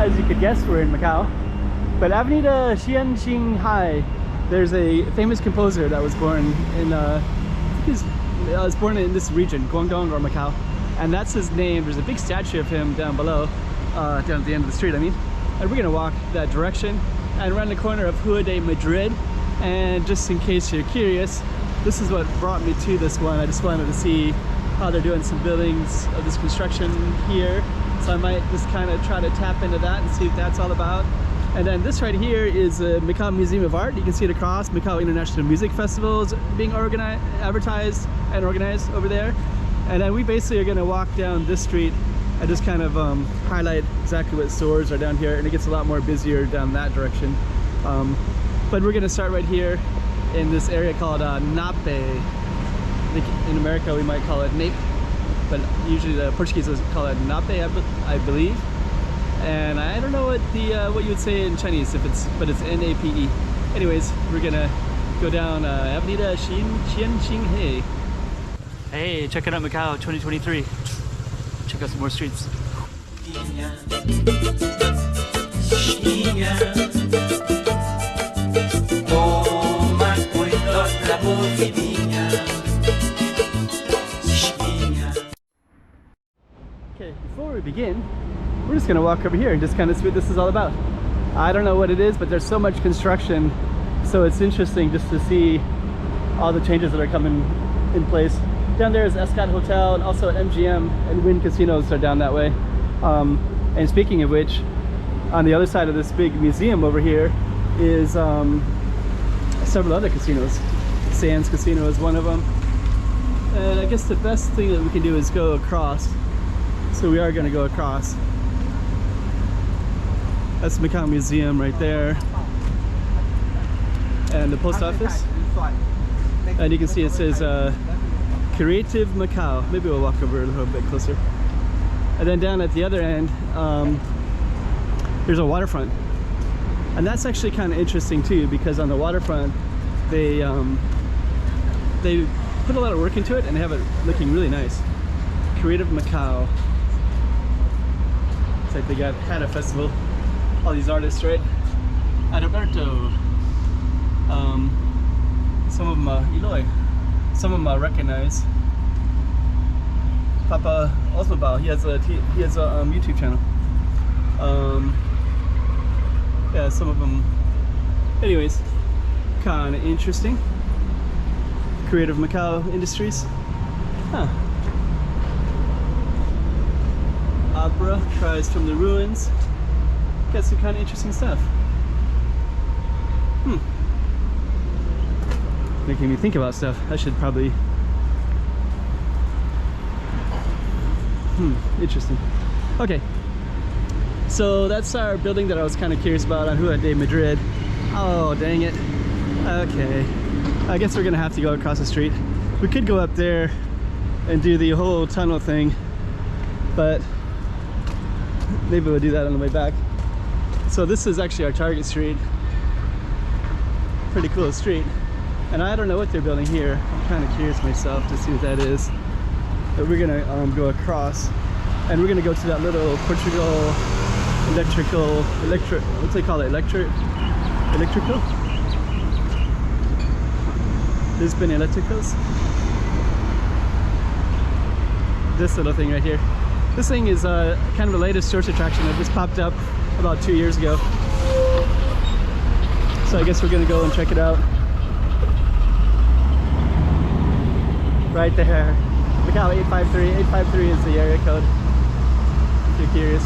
as you could guess, we're in Macau. But Avenida Xian, there's a famous composer that was born in, I think he was born in this region, Guangdong or Macau. And that's his name. There's a big statue of him down below, down at the end of the street, I mean. And we're gonna walk that direction and around the corner of Rua de Madrid. And just in case you're curious, this is what brought me to this one. I just wanted to see how they're doing some buildings of this construction here. So I might just kind of try to tap into that and see what that's all about. And then this right here is a Macau Museum of Art. You can see it across. Macau International Music Festival is being advertised and organized over there. And then we basically are gonna walk down this street and just kind of highlight exactly what stores are down here, and it gets a lot more busier down that direction. But we're gonna start right here in this area called NAPE. I think in America we might call it NAPE, but usually the Portuguese call it NAPE, I believe. And I don't know what you would say in Chinese, but it's NAPE. Anyways, we're gonna go down Avenida Xian. Hey, check it out, Macau 2023. Check out some more streets. Okay, before we begin, we're just gonna walk over here and just kind of see what this is all about. I don't know what it is, but there's so much construction, so it's interesting just to see all the changes that are coming in place. Down there is Escad Hotel, and also MGM and Wynn Casinos are down that way. And speaking of which, on the other side of this big museum over here is several other casinos. Sands Casino is one of them. And I guess the best thing that we can do is go across. So we are going to go across. That's the Macau Museum right there. And the post office. And you can see it says Creative Macau. Maybe we'll walk over a little bit closer. And then down at the other end, there's a waterfront. And that's actually kind of interesting too, because on the waterfront, they put a lot of work into it and they have it looking really nice. Creative Macau. It's like they had a festival. All these artists, right? Adalberto. Some of them, Eloy. Some of them I recognize. Papa Osmobile, he has a YouTube channel. Yeah, some of them. Anyways, kind of interesting. Creative Macau Industries. Huh. Opera Cries from the Ruins. Got some kind of interesting stuff. Making me think about stuff. I should probably. Interesting. Okay. So that's our building that I was kind of curious about on Rua de Madrid. Oh, dang it. Okay. I guess we're gonna have to go across the street. We could go up there and do the whole tunnel thing, but maybe we'll do that on the way back. So this is actually our target street. Pretty cool street. And I don't know what they're building here. I'm kind of curious myself to see what that is. But we're gonna go across, and we're gonna go to that little Portugal what's they call it? Electrical? Lisbon Electricals. This little thing right here. This thing is kind of the latest tourist attraction that just popped up about 2 years ago. So I guess we're gonna go and check it out. Right there. Macau 853. 853 is the area code, if you're curious.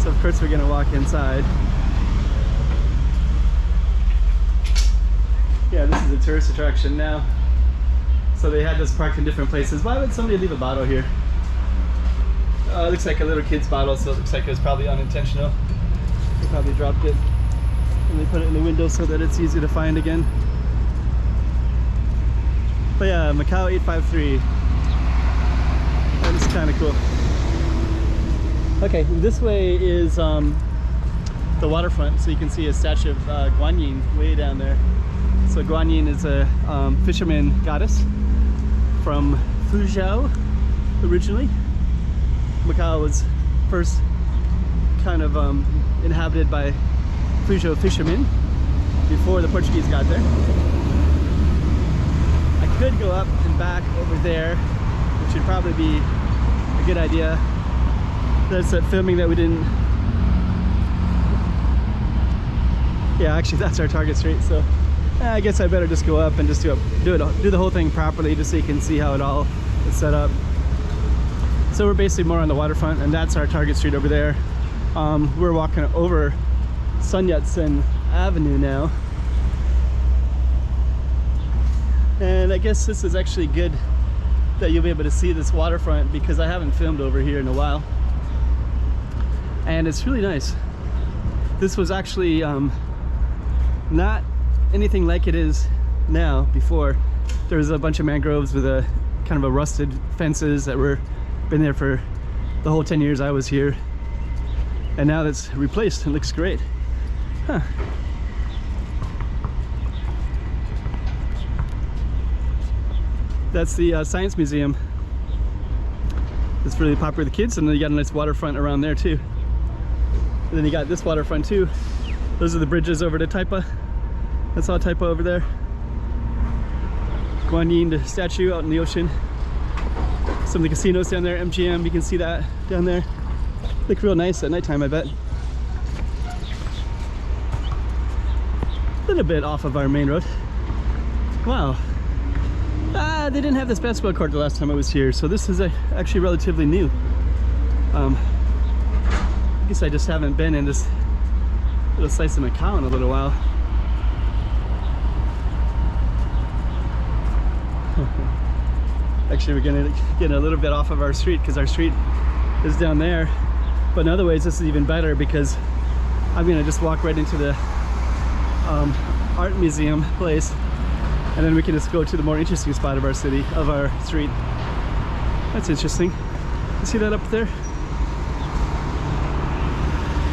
So of course we're gonna walk inside. Yeah, this is a tourist attraction now. So they had this parked in different places. Why would somebody leave a bottle here? It looks like a little kid's bottle, so it looks like it was probably unintentional. They probably dropped it and they put it in the window so that it's easy to find again. But yeah, Macau 853. That is kind of cool. Okay, this way is the waterfront, so you can see a statue of Guan Yin way down there. So Guan Yin is a fisherman goddess from Fuzhou originally. Macau was first kind of inhabited by Fujo fishermen before the Portuguese got there. I could go up and back over there, which would probably be a good idea. That's that filming that we didn't. Yeah, actually that's our target street, so I guess I better just go up and just do the whole thing properly, just so you can see how it all is set up. So we're basically more on the waterfront, and that's our target street over there. We're walking over Sun Yat-sen Avenue now, and I guess this is actually good that you'll be able to see this waterfront, because I haven't filmed over here in a while, and it's really nice. This was actually not anything like it is now. Before, there was a bunch of mangroves with a kind of a rusted fences that were been there for the whole 10 years I was here, and now that's replaced. It looks great. Huh. That's the Science Museum. It's really popular with the kids, and then you got a nice waterfront around there too. And then you got this waterfront too. Those are the bridges over to Taipa. That's all Taipa over there. Guan Yin, the statue out in the ocean. Some of the casinos down there, MGM, you can see that down there. Look real nice at nighttime, I bet. A little bit off of our main road. Wow. They didn't have this basketball court the last time I was here, so this is actually relatively new. I guess I just haven't been in this little slice of Macau in a little while. Actually, we're gonna get a little bit off of our street, because our street is down there. But in other ways, this is even better, because I'm gonna just walk right into the art museum place, and then we can just go to the more interesting spot of our city, of our street. That's interesting. You see that up there?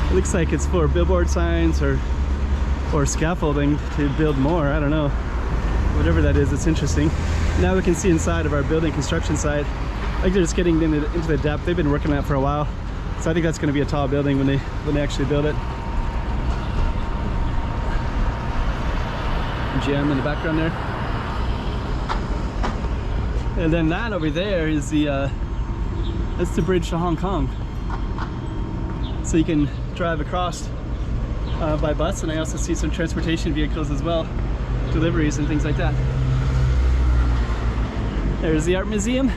It looks like it's for billboard signs or scaffolding to build more. I don't know. Whatever that is, it's interesting. Now we can see inside of our building construction site. I think they're just getting into the depth. They've been working on that for a while, so I think that's going to be a tall building when they actually build it. Gem in the background there, and then that over there is that's the bridge to Hong Kong. So you can drive across by bus, and I also see some transportation vehicles as well, deliveries and things like that. There's the art museum.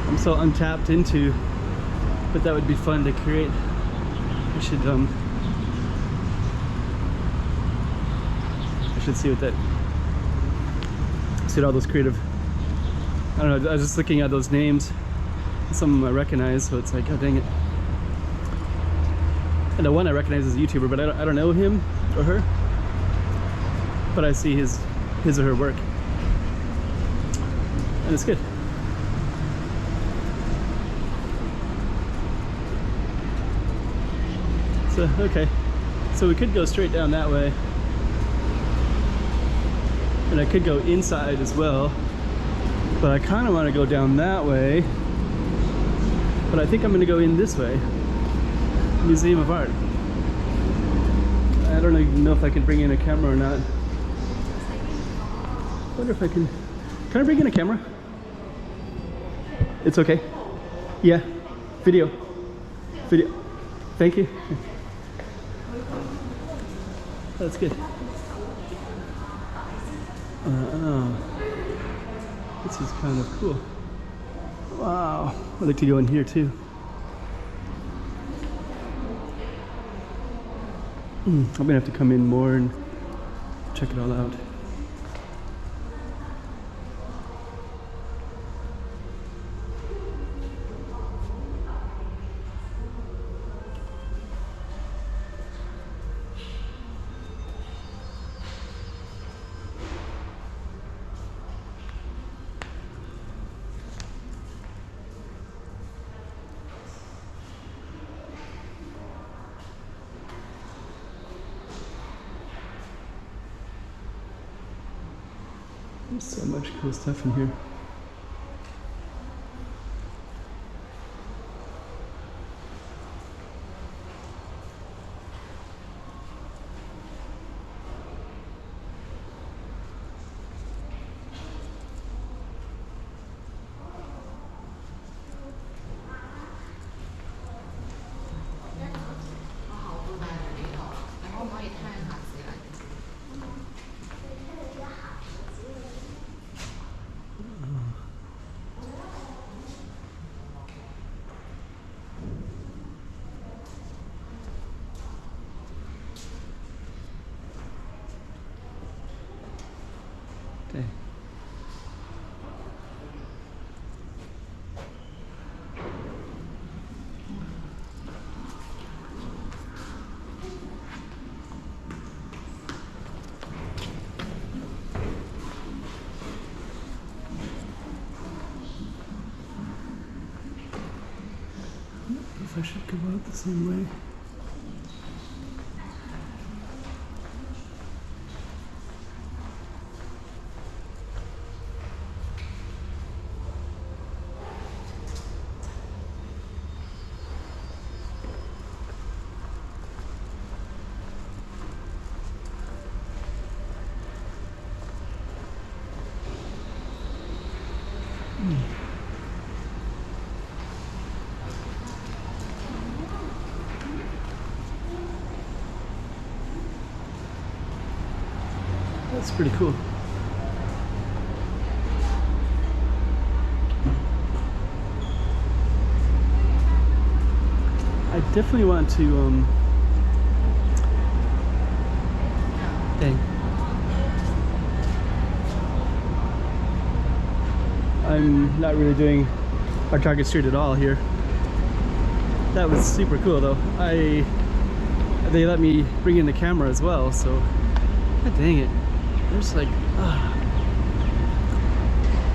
I'm so untapped into, but that would be fun to create. I should see what that. See all those creative. I don't know. I was just looking at those names. Some of them I recognize, so it's like, oh dang it. And the one I recognize is a YouTuber, but I don't know him or her. But I see his or her work, and it's good. So okay, so we could go straight down that way, and I could go inside as well. But I kind of want to go down that way. But I think I'm going to go in this way. Museum of Art. I don't even know if I can bring in a camera or not. I wonder if I can. Can I bring in a camera? It's okay. Yeah. Video. Thank you. That's good. This is kind of cool. Wow. I'd like to go in here too. I'm gonna have to come in more and check it all out. There's so much cool stuff in here. Okay. If I should go out the same way. That's pretty cool. I definitely want to dang. I'm not really doing our target street at all here. That was super cool though. They let me bring in the camera as well, so god dang it. There's like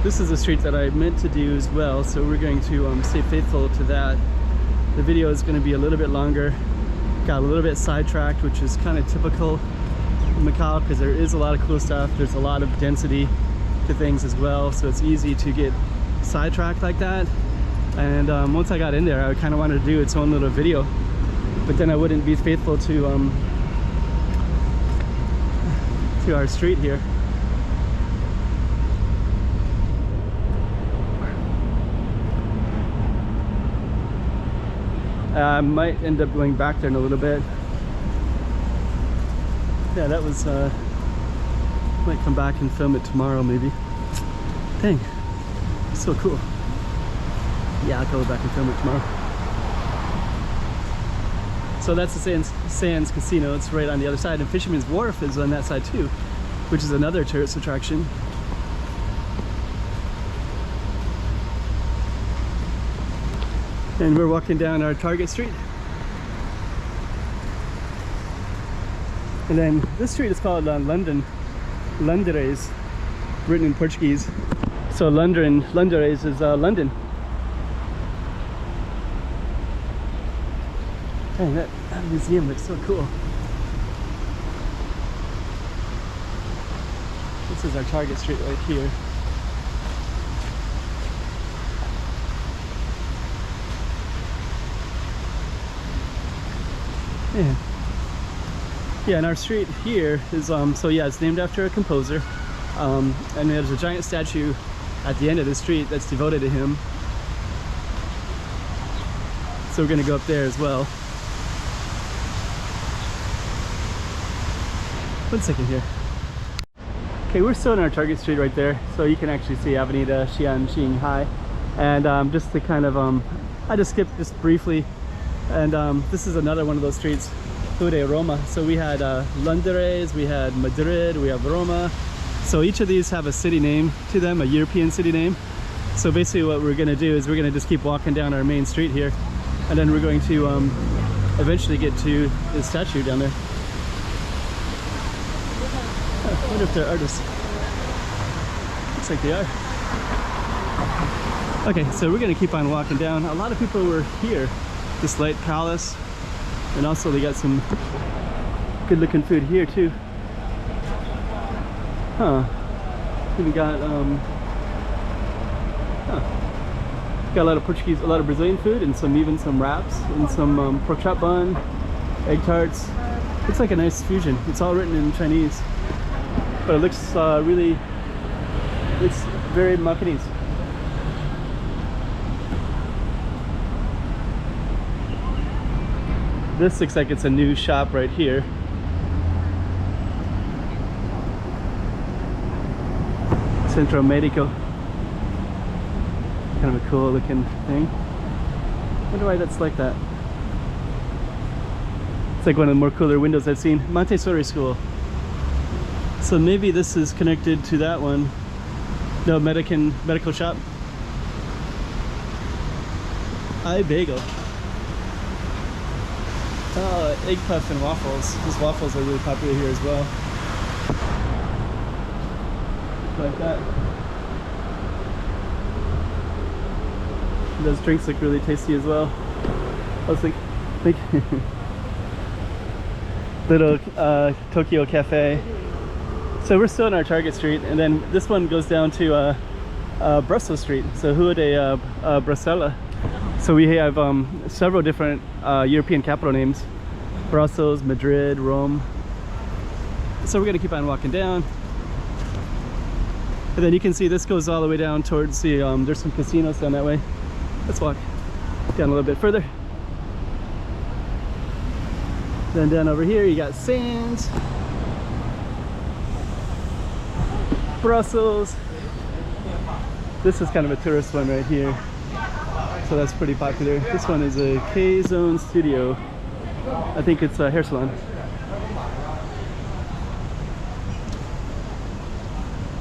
this is a street that I meant to do as well, so we're going to stay faithful to that. The video is going to be a little bit longer. Got a little bit sidetracked, which is kind of typical in Macau because there is a lot of cool stuff. There's a lot of density to things as well, so it's easy to get sidetracked like that. And once I got in there, I kind of wanted to do its own little video, but then I wouldn't be faithful to our street here. I might end up going back there in a little bit. Yeah, that was might come back and film it tomorrow maybe. Dang, so cool. Yeah, I'll go back and film it tomorrow. So that's the Sands Casino. It's right on the other side, and Fisherman's Wharf is on that side too, which is another tourist attraction. And we're walking down our Target Street. And then this street is called Londres, written in Portuguese. So Londres is London. Dang, that museum looks so cool. This is our Target Street right here. Yeah. Yeah, and our street here is so yeah, it's named after a composer, and there's a giant statue at the end of the street that's devoted to him. So we're gonna go up there as well. One second here. Okay, we're still in our Target Street right there, so you can actually see Avenida, Xian, Xing, Hai. And just to kind of, I just skipped just briefly. And this is another one of those streets, Roma. So we had Londres, we had Madrid, we have Roma. So each of these have a city name to them, a European city name. So basically what we're gonna do is we're gonna just keep walking down our main street here. And then we're going to eventually get to the statue down there. I wonder if they're artists. Looks like they are. Okay, so we're gonna keep on walking down. A lot of people were here. This light palace, and also they got some good looking food here too. Huh. We got got a lot of Portuguese, a lot of Brazilian food, and even some wraps, and some pork chop bun, egg tarts. It's like a nice fusion. It's all written in Chinese, but it looks really, it's very Macanese. This looks like it's a new shop right here. Centro Medico. Kind of a cool looking thing. Wonder why that's like that. It's like one of the more cooler windows I've seen. Montessori school. So maybe this is connected to that one. No, medical shop. Bagel. Egg puff and waffles. These waffles are really popular here as well. Like that. Those drinks look really tasty as well. I was thinking little Tokyo cafe. So we're still in our Target Street, and then this one goes down to Brussels Street. So Rua de Bruxelles. So we have several different European capital names: Brussels, Madrid, Rome. So we're gonna keep on walking down. And then you can see this goes all the way down towards the, there's some casinos down that way. Let's walk down a little bit further. Then down over here you got Sands, Brussels. This is kind of a tourist one right here, so that's pretty popular. This one is a K-Zone Studio. I think it's a hair salon.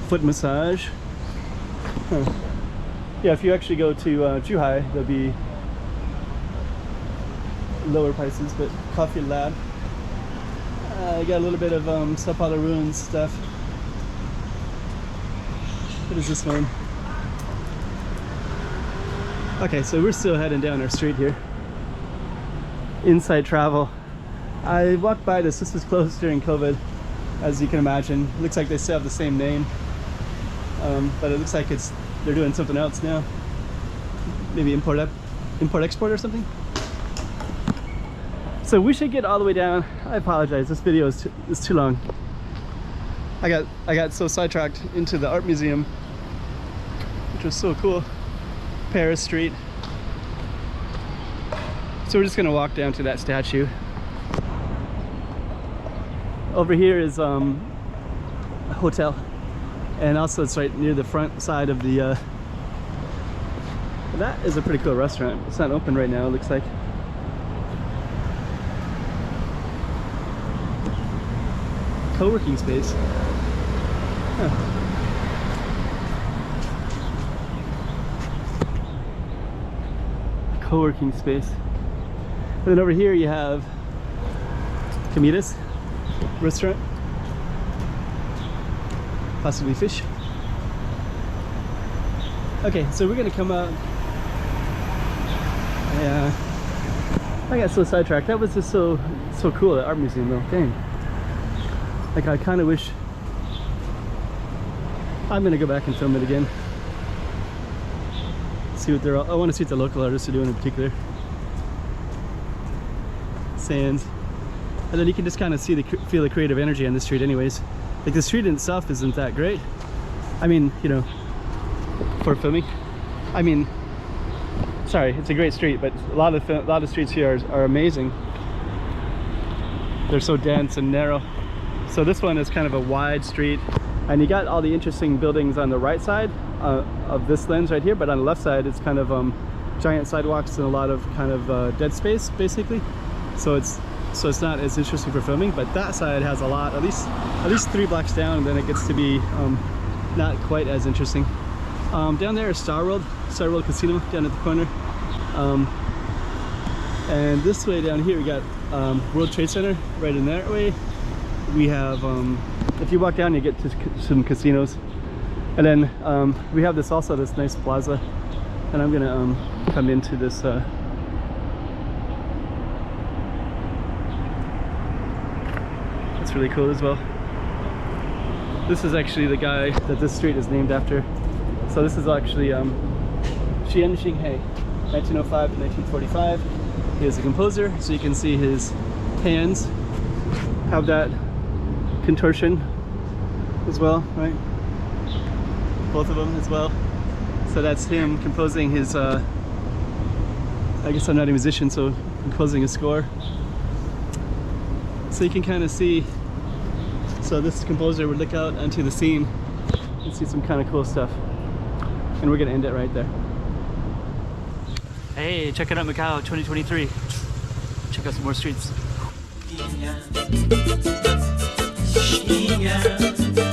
Foot massage. Huh. Yeah, if you actually go to Zhuhai, there'll be lower prices, but Coffee Lab. I got a little bit of Sao Paulo ruins stuff. What is this one? Okay, so we're still heading down our street here. Inside Travel. I walked by this. This was closed during COVID, as you can imagine. It looks like they still have the same name. But it looks like they're doing something else now. Maybe import export or something. So we should get all the way down. I apologize, this video is too long. I got so sidetracked into the art museum, which was so cool. Paris Street. So we're just gonna walk down to that statue. Over here is a hotel. And also it's right near the front side of the, that is a pretty cool restaurant. It's not open right now, it looks like. Co-working space. Huh. Co-working space. And then over here you have Comidas restaurant. Possibly fish. Okay, so we're gonna come out. Yeah, I got so sidetracked. That was just so cool, that art museum though. Dang. Like, I kind of wish. I'm gonna go back and film it again. See what they're all. I want to see what the local artists are doing in particular. Sands, and then you can just kind of feel the creative energy on the street, anyways. Like, the street in itself isn't that great. I mean, you know, for filming. I mean, sorry, it's a great street, but a lot of streets here are amazing. They're so dense and narrow. So this one is kind of a wide street, and you got all the interesting buildings on the right side of this lens right here, but on the left side it's kind of giant sidewalks and a lot of kind of dead space, basically. So it's not as interesting for filming, but that side has a lot, at least 3 blocks down, and then it gets to be not quite as interesting. Down there is Star World Casino down at the corner. And this way down here we got World Trade Center right in that way. We have, if you walk down you get to some casinos. And then we have this nice plaza. And I'm gonna come into this it's really cool as well. This is actually the guy that this street is named after. So this is actually Xian 1905 to 1945. He is a composer, so you can see his hands have that contortion as well, right? Both of them as well. So that's him composing his, I guess I'm not a musician, so composing a score. So you can kind of see, so this composer would look out onto the scene and see some kind of cool stuff. And we're gonna end it right there. Hey, check it out, Macau 2023. Check out some more streets. Xian.